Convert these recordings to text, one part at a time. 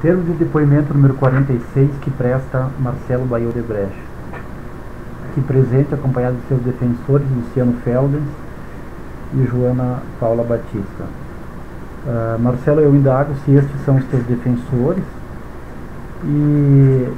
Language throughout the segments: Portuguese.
Termo de depoimento número 46 que presta Marcelo Baio Odebrecht. Aqui presente, acompanhado de seus defensores, Luciano Feldens e Joana Paula Batista. Marcelo, eu indago se estes são os teus defensores e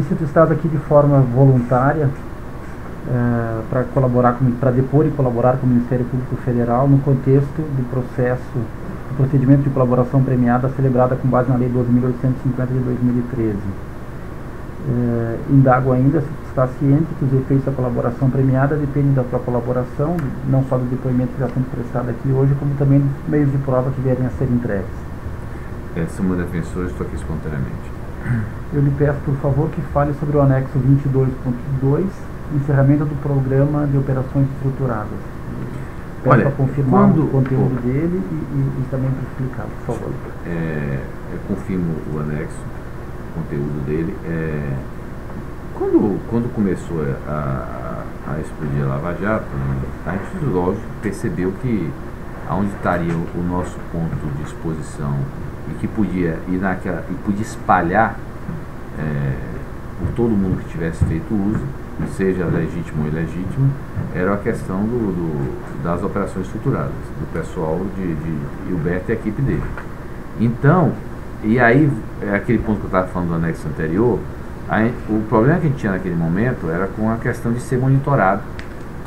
se tu estás aqui de forma voluntária para colaborar, para depor e colaborar com o Ministério Público Federal no contexto do procedimento de colaboração premiada celebrada com base na Lei 12.850 de 2013. Indago ainda se tu está ciente que os efeitos da colaboração premiada dependem da tua colaboração, não só do depoimento que já sendo prestado aqui hoje, como também dos meios de prova que vierem a ser entregues. São meus defensores, estou aqui espontaneamente. Eu lhe peço, por favor, que fale sobre o anexo 22.2, encerramento do programa de operações estruturadas. Peço para confirmar o conteúdo dele e também para explicar, por favor. Eu confirmo o anexo, o conteúdo dele. Quando começou a explodir a Lava Jato, a gente, lógico, percebeu que aonde estaria o nosso ponto de exposição e que podia ir e podia espalhar por todo mundo que tivesse feito uso, seja legítimo ou ilegítimo, era a questão das operações estruturadas, do pessoal de Gilberto e a equipe dele. Então, e aí, aquele ponto que eu estava falando do anexo anterior, o problema que a gente tinha naquele momento era com a questão de ser monitorado.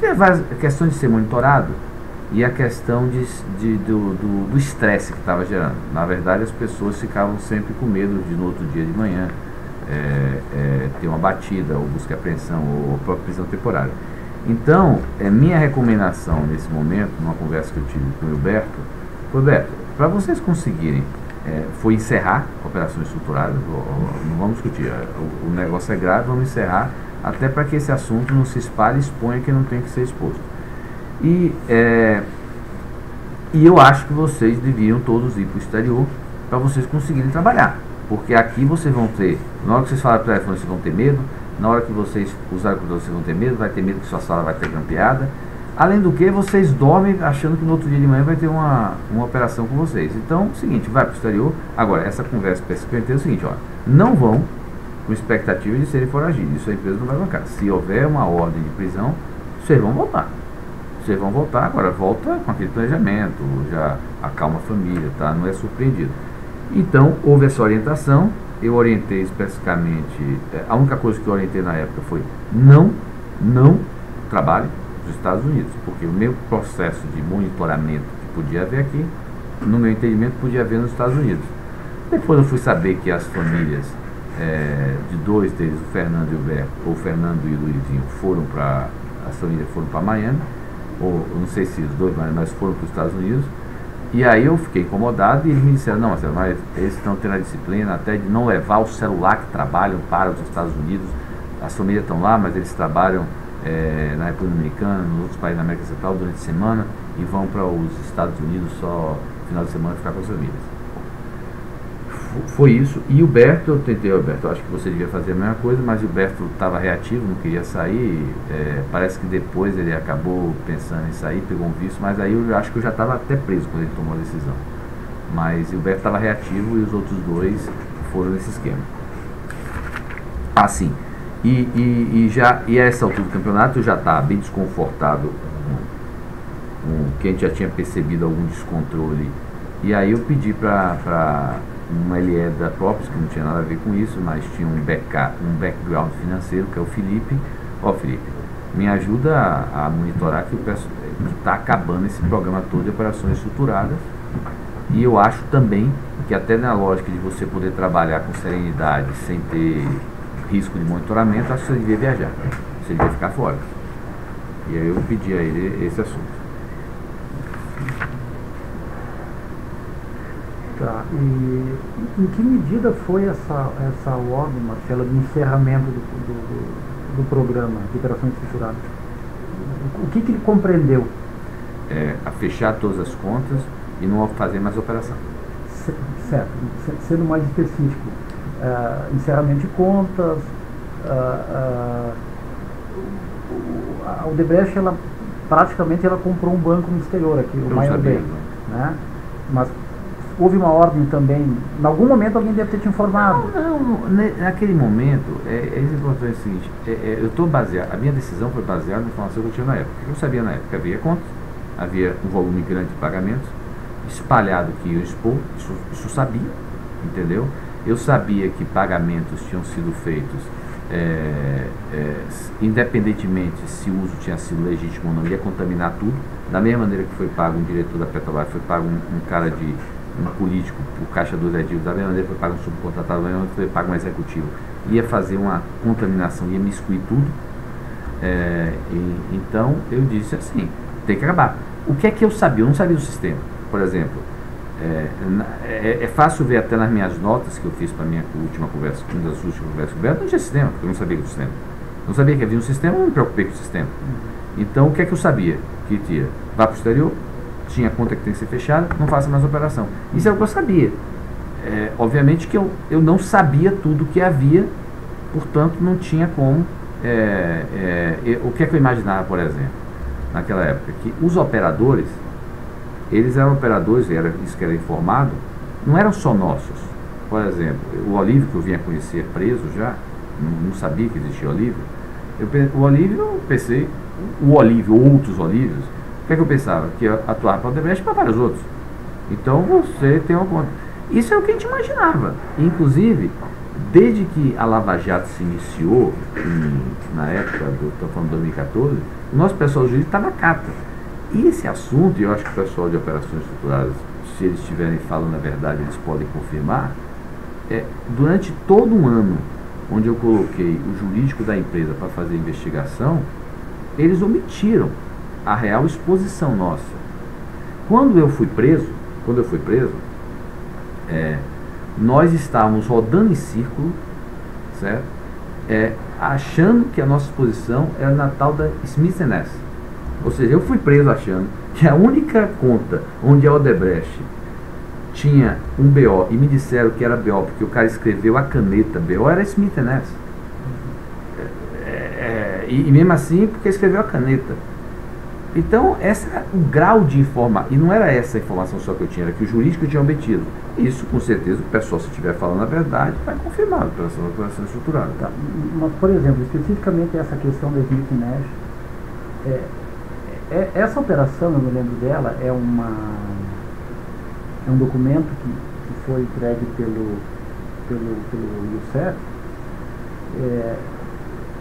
A questão de ser monitorado e a questão do estresse que estava gerando. Na verdade, as pessoas ficavam sempre com medo de no outro dia de manhã ter uma batida, ou busca e apreensão, ou própria prisão temporária. Então, minha recomendação nesse momento, numa conversa que eu tive com o Gilberto, foi: Gilberto, para vocês conseguirem, foi encerrar operações estruturadas, não vamos discutir, o negócio é grave, vamos encerrar, até para que esse assunto não se espalhe e exponha que não tem que ser exposto. E eu acho que vocês deviam todos ir para o exterior para vocês conseguirem trabalhar. Porque aqui vocês vão ter, na hora que vocês falarem por telefone, vocês vão ter medo, na hora que vocês usarem o computador, vocês vão ter medo, vai ter medo que sua sala vai ter grampeada. Além do que, vocês dormem achando que no outro dia de manhã vai ter uma operação com vocês. Então, é o seguinte, vai para o exterior. Agora, essa conversa para esse cliente é o seguinte, não vão com expectativa de serem foragidos. Isso a empresa não vai bancar. Se houver uma ordem de prisão, vocês vão voltar. Vocês vão voltar, agora volta com aquele planejamento, já acalma a família, tá? Não é surpreendido. Então, houve essa orientação, eu orientei especificamente, a única coisa que eu orientei na época foi não trabalhe nos Estados Unidos, porque o meu processo de monitoramento que podia haver aqui, no meu entendimento, podia haver nos Estados Unidos. Depois eu fui saber que as famílias de dois deles, o Fernando e o Gilberto, ou o Fernando e o Luizinho, as famílias foram para Miami, ou não sei se os dois, mas foram para os Estados Unidos. E aí eu fiquei incomodado e eles me disseram: não, Marcelo, mas eles estão tendo a disciplina até de não levar o celular que trabalham para os Estados Unidos. As famílias estão lá, mas eles trabalham na República Dominicana, nos outros países da América Central durante a semana e vão para os Estados Unidos só no final de semana ficar com as famílias. Foi isso. E o Gilberto, eu tentei, Gilberto, eu acho que você devia fazer a mesma coisa, mas o Gilberto estava reativo, não queria sair. Parece que depois ele acabou pensando em sair, pegou um visto, mas aí eu acho que eu já estava até preso quando ele tomou a decisão. Mas o Gilberto estava reativo e os outros dois foram nesse esquema. Assim, e a essa altura do campeonato eu já estava bem desconfortável com que a gente já tinha percebido algum descontrole. E aí eu pedi para uma LE da Props, que não tinha nada a ver com isso, mas tinha um background financeiro, que é o Felipe. Felipe, me ajuda a monitorar que está acabando esse programa todo de operações estruturadas. E eu acho também que até na lógica de você poder trabalhar com serenidade, sem ter risco de monitoramento, acho que você devia viajar, você devia ficar fora. E aí eu pedi a ele esse assunto. Tá. E em que medida foi essa ordem, Marcelo, de encerramento do programa de operações estruturadas? O que ele compreendeu? A fechar todas as contas e não fazer mais operação. Certo. Sendo mais específico, encerramento de contas, a Odebrecht, praticamente ela comprou um banco no exterior aqui, o Maior Bank, né? Mas houve uma ordem também, em algum momento alguém deve ter te informado. Naquele momento, é importante o seguinte, eu estou baseado, a minha decisão foi baseada na informação que eu tinha na época. Eu sabia na época, havia contas, havia um volume grande de pagamentos, espalhado que ia expor, isso sabia, entendeu? Eu sabia que pagamentos tinham sido feitos, independentemente se o uso tinha sido legítimo ou não, ia contaminar tudo, da mesma maneira que foi pago um diretor da Petrobras, foi pago um cara de um político, o Caixa 2 é dívida, da mesma maneira que foi pago um subcontratado, da mesma maneira que foi pago um executivo, ia fazer uma contaminação, ia miscuir tudo. Então eu disse assim, tem que acabar. O que é que eu sabia? Eu não sabia do sistema. Por exemplo, é fácil ver até nas minhas notas que eu fiz para a minha última conversa, uma das últimas conversas com o não tinha sistema, porque eu não sabia do sistema. Não sabia que havia um sistema, eu não me preocupei com o sistema. Então o que é que eu sabia? Que tinha, vá para o exterior, tinha conta que tem que ser fechada, não faça mais operação. Isso é o que eu sabia. Obviamente que eu não sabia tudo que havia, portanto não tinha como. O que é que eu imaginava, por exemplo, naquela época? Que os operadores, eles eram operadores, isso que era informado, não eram só nossos. Por exemplo, o Olívio, que eu vinha conhecer preso já, não sabia que existia Olívio. O Olívio, eu pensei, o Olívio, outros Olívios, o que é que eu pensava? Que ia atuar para o Odebrecht e para vários outros. Então você tem uma conta. Isso é o que a gente imaginava. Inclusive, desde que a Lava Jato se iniciou, na época, estou falando de 2014, o nosso pessoal jurídico está na cata. E esse assunto, e eu acho que o pessoal de operações estruturadas, se eles estiverem falando a verdade, eles podem confirmar, durante todo um ano, onde eu coloquei o jurídico da empresa para fazer a investigação, eles omitiram a real exposição nossa. Quando eu fui preso, nós estávamos rodando em círculo, certo? Achando que a nossa exposição era na tal da Smith & Ness. Ou seja, eu fui preso achando que a única conta onde a Odebrecht tinha um BO, e me disseram que era BO porque o cara escreveu a caneta BO, era Smith & Ness. E mesmo assim porque escreveu a caneta. Então, esse era o grau de informação, e não era essa a informação só que eu tinha, era que o jurídico tinha obtido. Isso, com certeza, o pessoal, se estiver falando a verdade, vai confirmar a operação estruturada. Tá. Mas, por exemplo, especificamente essa questão da Smith & Ness, essa operação, eu me lembro dela, é um documento que foi entregue pelo Youssef,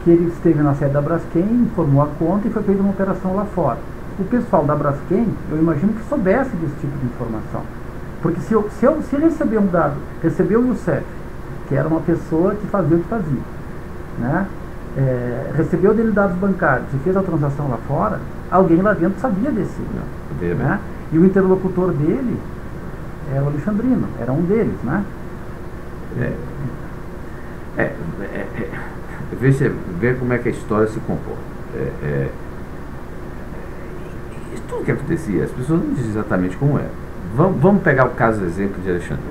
que ele esteve na sede da Braskem, informou a conta e foi feita uma operação lá fora. O pessoal da Braskem, eu imagino que soubesse desse tipo de informação. Porque se ele recebeu um dado, recebeu o Youssef, que era uma pessoa que fazia o que fazia, né? Recebeu dele dados bancários e fez a transação lá fora, alguém lá dentro sabia desse. Né? E o interlocutor dele era o Alexandrino, era um deles, né? Vê como é que a história se comporta. Tudo que acontecia, as pessoas não dizem exatamente como é. Vamos pegar o caso, exemplo de Alexandre.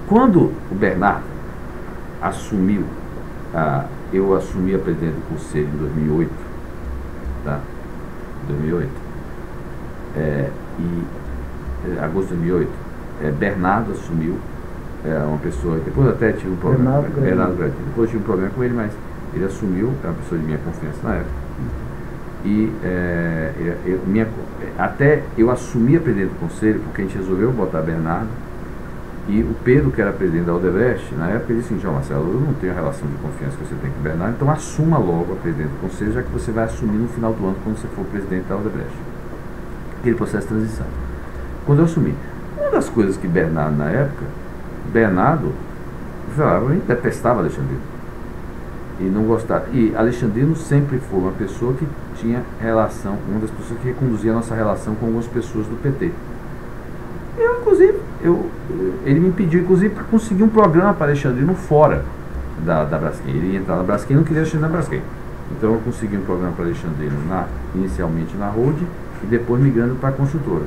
Quando o Bernardo assumiu, eu assumi a presidência do conselho em 2008, tá? 2008. Agosto de 2008, Bernardo assumiu, uma pessoa, depois até tive um problema, Bernardo Gradini, depois tive um problema com ele, mas ele assumiu, é uma pessoa de minha confiança na época. E até eu assumi a presidência do conselho, porque a gente resolveu botar Bernardo, e o Pedro, que era presidente da Odebrecht, na época ele disse assim: João Marcelo, eu não tenho a relação de confiança que você tem com o Bernardo, então assuma logo a presidência do conselho, já que você vai assumir no final do ano, quando você for presidente da Odebrecht. Aquele processo de transição. Quando eu assumi, uma das coisas que Bernardo, na época, falava, ele detestava Alexandrino. E não gostava. E Alexandrino sempre foi uma pessoa que tinha relação, uma das pessoas que reconduzia a nossa relação com algumas pessoas do PT. Ele me pediu, inclusive, para conseguir um programa para Alexandrino fora da Braskem. Ele ia entrar na Braskem e não queria Alexandrino na Braskem. Então eu consegui um programa para Alexandrino inicialmente na Road e depois migrando para a construtora.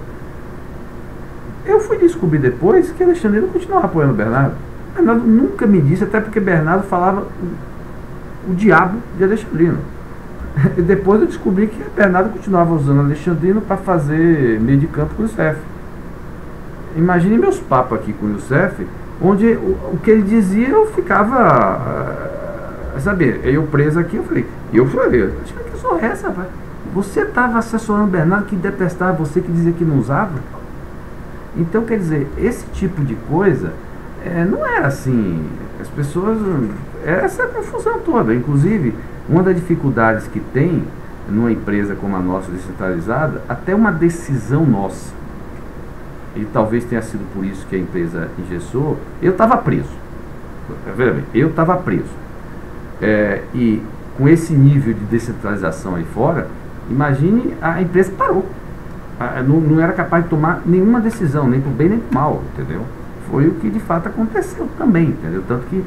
Eu fui descobrir depois que Alexandrino continuava apoiando o Bernardo. Bernardo nunca me disse, até porque Bernardo falava o diabo de Alexandrino. E depois eu descobri que Bernardo continuava usando Alexandrino para fazer meio de campo com o Youssef. imagine meus papos aqui com o Youssef, onde o que ele dizia eu ficava, sabe, eu preso aqui, eu falei, acho que só essa, rapaz. Você estava assessorando o Bernardo que detestava você, que dizia que não usava. Então, quer dizer, esse tipo de coisa não era assim, as pessoas, era essa confusão toda. Inclusive, uma das dificuldades que tem numa empresa como a nossa, descentralizada, até uma decisão nossa, e talvez tenha sido por isso que a empresa engessou, eu estava preso. Veja bem, eu estava preso. E com esse nível de descentralização aí fora, imagine, a empresa parou. Não era capaz de tomar nenhuma decisão, nem para o bem nem para o mal, entendeu? Foi o que de fato aconteceu também, entendeu? Tanto que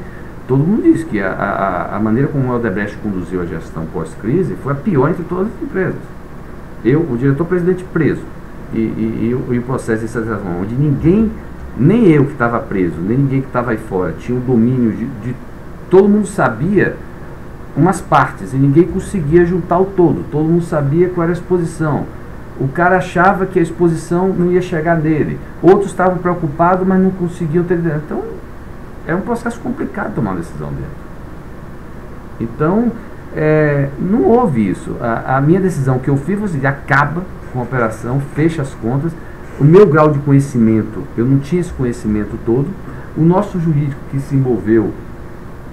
todo mundo diz que a maneira como o Odebrecht conduziu a gestão pós-crise foi a pior entre todas as empresas. O diretor-presidente preso, e o processo de centralização, onde ninguém, nem eu que estava preso, nem ninguém que estava aí fora, tinha o domínio de todo mundo sabia umas partes, e ninguém conseguia juntar o todo mundo sabia qual era a exposição. O cara achava que a exposição não ia chegar nele, outros estavam preocupados, mas não conseguiam ter. Então, é um processo complicado tomar uma decisão dele. Então, não houve isso. A minha decisão que eu fiz foi assim, acaba com a operação, fecha as contas. O meu grau de conhecimento, eu não tinha esse conhecimento todo. O nosso jurídico que se envolveu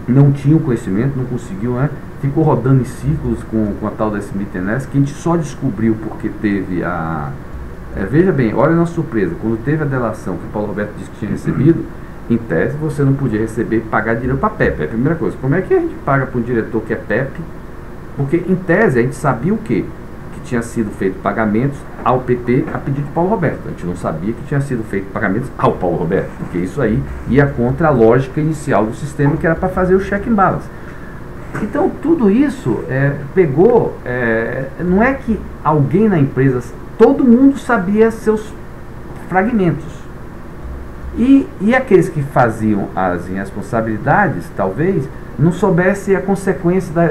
não tinha o conhecimento, não conseguiu, ficou rodando em ciclos com a tal da Smith & Ness, que a gente só descobriu porque teve veja bem, olha a nossa surpresa, quando teve a delação que o Paulo Roberto disse que tinha recebido, em tese você não podia receber e pagar dinheiro para a PEP. É a primeira coisa. Como é que a gente paga para um diretor que é PEP? Porque em tese a gente sabia o quê? Que tinha sido feito pagamentos ao PT a pedido de Paulo Roberto. A gente não sabia que tinha sido feito pagamentos ao Paulo Roberto, porque isso aí ia contra a lógica inicial do sistema, que era para fazer o check and balance. Então tudo isso pegou, não é que alguém na empresa, todo mundo sabia seus fragmentos. E aqueles que faziam as irresponsabilidades, talvez, não soubessem a consequência da...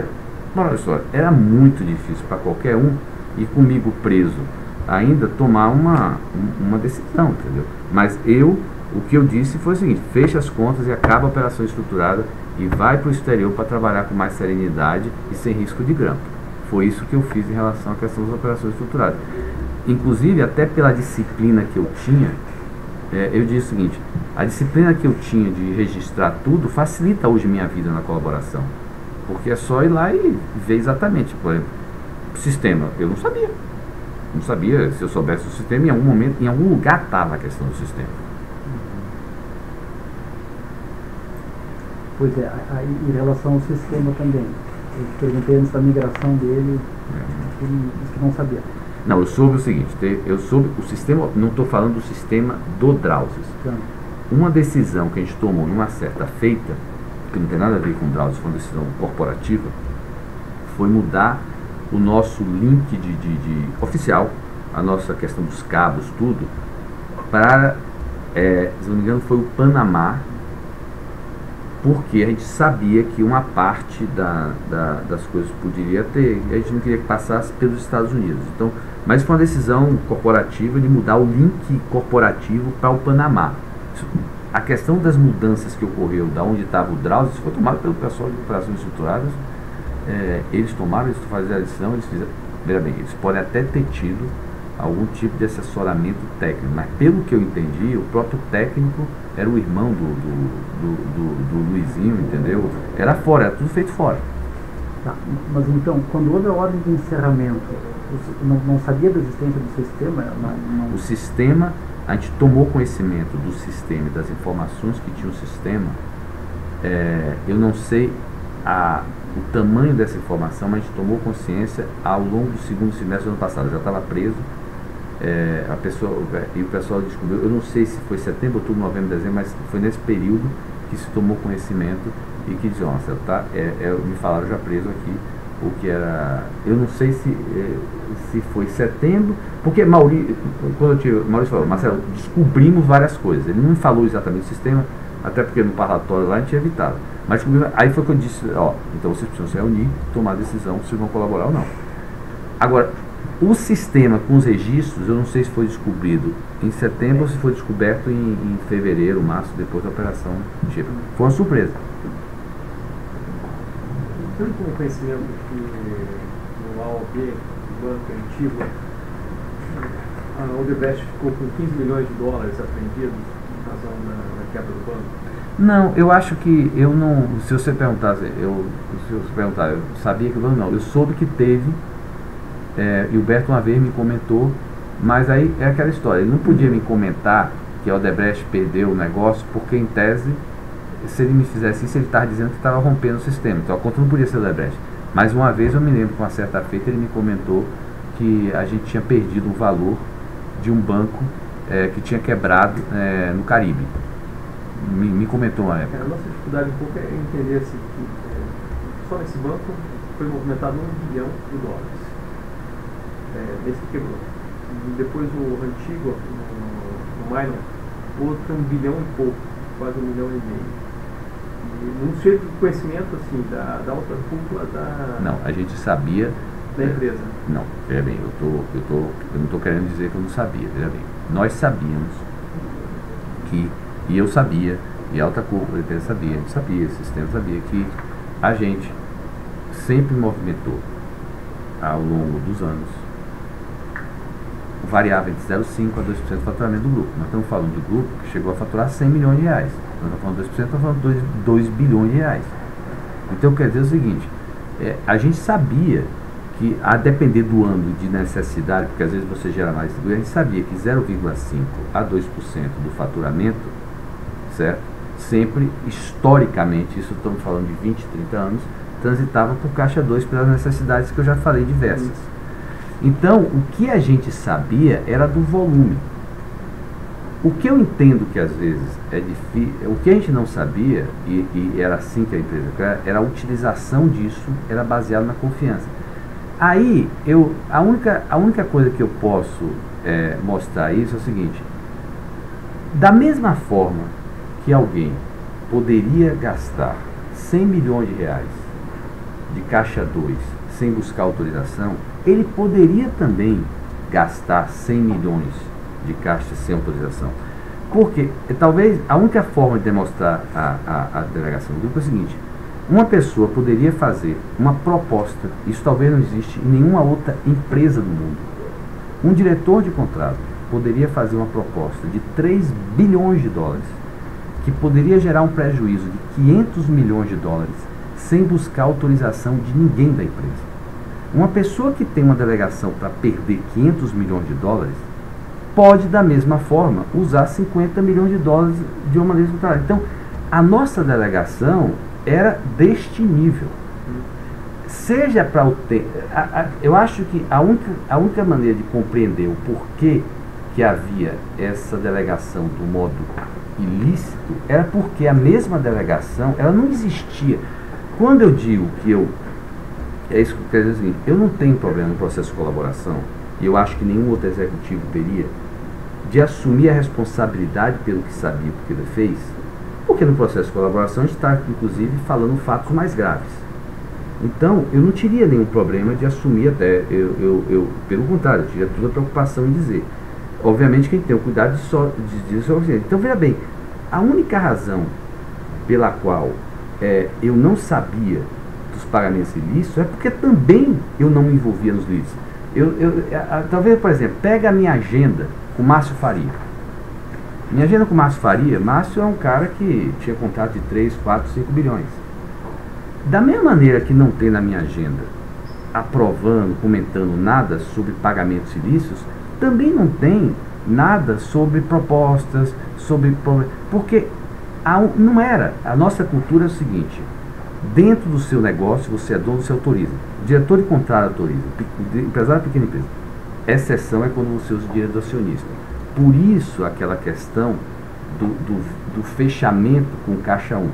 Olha só, era muito difícil para qualquer um, e comigo preso, ainda tomar uma decisão, entendeu? Mas o que eu disse foi o seguinte: fecha as contas e acaba a operação estruturada e vai para o exterior para trabalhar com mais serenidade e sem risco de grampo. Foi isso que eu fiz em relação à questão das operações estruturadas. Inclusive, até pela disciplina que eu tinha, eu disse o seguinte: a disciplina que eu tinha de registrar tudo facilita hoje minha vida na colaboração, porque é só ir lá e ver exatamente. Por exemplo, o sistema, eu não sabia. Se eu soubesse o sistema, em algum momento, em algum lugar estava a questão do sistema. Pois em relação ao sistema também, eu perguntei antes da migração dele, ele disse que não sabia. Não, eu soube o seguinte, eu soube o sistema, não estou falando do sistema do Drauzes. Uma decisão que a gente tomou numa certa feita, que não tem nada a ver com o Drauzes, foi uma decisão corporativa, foi mudar o nosso link de oficial, a nossa questão dos cabos, tudo, para, se não me engano, foi o Panamá, porque a gente sabia que uma parte das coisas poderia ter, e a gente não queria que passasse pelos Estados Unidos. Então, mas foi uma decisão corporativa de mudar o link corporativo para o Panamá. A questão das mudanças que ocorreu, da onde estava o Drauzes, foi tomada pelo pessoal de operações estruturadas. Eles tomaram, eles fizeram a decisão, eles fizeram. Veja bem, eles podem até ter tido algum tipo de assessoramento técnico, mas pelo que eu entendi, o próprio técnico era o irmão do Luizinho, entendeu? Era fora, era tudo feito fora. Tá, mas então, quando houve a ordem de encerramento, você não sabia da existência do sistema? O sistema, a gente tomou conhecimento do sistema e das informações que tinha o sistema. Eu não sei o tamanho dessa informação, mas a gente tomou consciência ao longo do segundo semestre do ano passado. Eu já estava preso. E o pessoal descobriu, eu não sei se foi setembro, outubro, novembro, dezembro, mas foi nesse período que se tomou conhecimento e que disse, nossa, me falaram já preso aqui, o que era, eu não sei se foi setembro, porque Maurício falou, Marcelo, descobrimos várias coisas, ele não me falou exatamente o sistema, até porque no parlatório lá a gente tinha evitado, mas aí foi que eu disse, então vocês precisam se reunir, tomar a decisão se vocês vão colaborar ou não. Agora, O sistema com os registros, eu não sei se foi descobrido em setembro ou se foi descoberto em fevereiro, março, depois da operação Tipo. Foi uma surpresa. Você não tem conhecimento que no AOB, no Banco Antigo, a Odebrecht ficou com 15 milhões de dólares apreendidos em razão da quebra do banco? Não, eu acho que eu não. Se você perguntasse, eu sabia que não. Eu soube que teve. E o Berto uma vez me comentou, mas aí é aquela história. Ele não podia me comentar que a Odebrecht perdeu o negócio, porque em tese, se ele me fizesse isso, ele estava dizendo que estava rompendo o sistema. Então a conta não podia ser Odebrecht. Mas uma vez eu me lembro, com uma certa feita, ele me comentou que a gente tinha perdido o valor de um banco que tinha quebrado no Caribe. Me comentou uma época. A nossa dificuldade um pouco é entender assim, que só nesse banco foi movimentado $1 bilhão. Desse que quebrou. E depois o Antigo, no Minor, outro $1 bilhão e pouco, quase $1,5 milhão. E não sei de conhecimento assim, da outra cúpula da. Não, a gente sabia. Da empresa. Não, veja bem, eu não estou querendo dizer que eu não sabia, veja bem. Nós sabíamos que, e eu sabia, e a alta cúpula da empresa sabia, a gente sabia, o sistema sabia que a gente sempre movimentou ao longo dos anos variava entre 0,5% a 2% do faturamento do grupo. Nós estamos falando de grupo que chegou a faturar R$100 milhões. Nós estamos falando de 2%, estamos falando de 2 bilhões de reais. Então quer dizer o seguinte, a gente sabia que, a depender do ano de necessidade, porque às vezes você gera mais, a gente sabia que 0,5% a 2% do faturamento, certo? Sempre, historicamente, isso estamos falando de 20, 30 anos, transitava por caixa 2 pelas necessidades que eu já falei diversas. Então, o que a gente sabia era do volume. O que eu entendo que às vezes é difícil, o que a gente não sabia, e era assim que a empresa era a utilização disso, era baseado na confiança. Aí, a única coisa que eu posso mostrar isso é o seguinte: da mesma forma que alguém poderia gastar R$100 milhões de caixa 2 sem buscar autorização, ele poderia também gastar 100 milhões de caixa sem autorização. Porque talvez a única forma de demonstrar a delegação do grupo é o seguinte: uma pessoa poderia fazer uma proposta, isso talvez não existe em nenhuma outra empresa do mundo. Um diretor de contrato poderia fazer uma proposta de $3 bilhões, que poderia gerar um prejuízo de $500 milhões, sem buscar autorização de ninguém da empresa. Uma pessoa que tem uma delegação para perder $500 milhões pode, da mesma forma, usar $50 milhões de uma maneira contrária. Então, a nossa delegação era deste nível. Seja para o eu acho que a única maneira de compreender o porquê que havia essa delegação do modo ilícito era porque a mesma delegação, ela não existia. Quando eu digo que é isso que eu quero dizer, eu não tenho problema no processo de colaboração, e eu acho que nenhum outro executivo teria, de assumir a responsabilidade pelo que sabia, porque ele fez, porque no processo de colaboração a gente está, inclusive, falando fatos mais graves. Então, eu não teria nenhum problema de assumir até, pelo contrário, eu teria toda a preocupação em dizer. Obviamente que a gente tem o cuidado de dizer. Então, veja bem, a única razão pela qual eu não sabia dos pagamentos ilícitos é porque também eu não me envolvia nos lícitos. Talvez, por exemplo, pega a minha agenda com Márcio Faria. Minha agenda com Márcio Faria, Márcio é um cara que tinha contrato de 3, 4, 5 bilhões. Da mesma maneira que não tem na minha agenda aprovando, comentando nada sobre pagamentos ilícitos, também não tem nada sobre propostas, porque não era. A nossa cultura é o seguinte: dentro do seu negócio, você é dono, você autoriza. O diretor de contrato autoriza. Empresário pequena empresa. Exceção é quando você usa o dinheiro do acionista. Por isso, aquela questão do fechamento com caixa 1.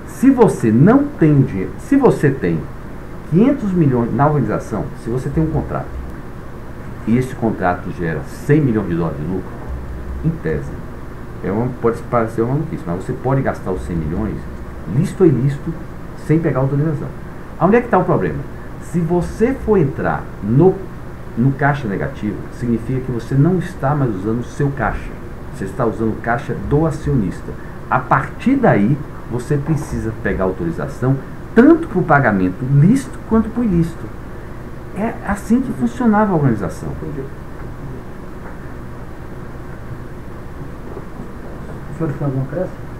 Se você não tem dinheiro, se você tem 500 milhões na organização, se você tem um contrato, e esse contrato gera $100 milhões de lucro, em tese, pode parecer uma maluquice, mas você pode gastar os 100 milhões, lícito ou ilícito, sem pegar autorização. Onde é que está o problema? Se você for entrar no caixa negativo, significa que você não está mais usando o seu caixa. Você está usando o caixa do acionista. A partir daí, você precisa pegar autorização tanto para o pagamento lícito quanto para o ilícito. É assim que funcionava a organização. O senhor tem algum acréscimo?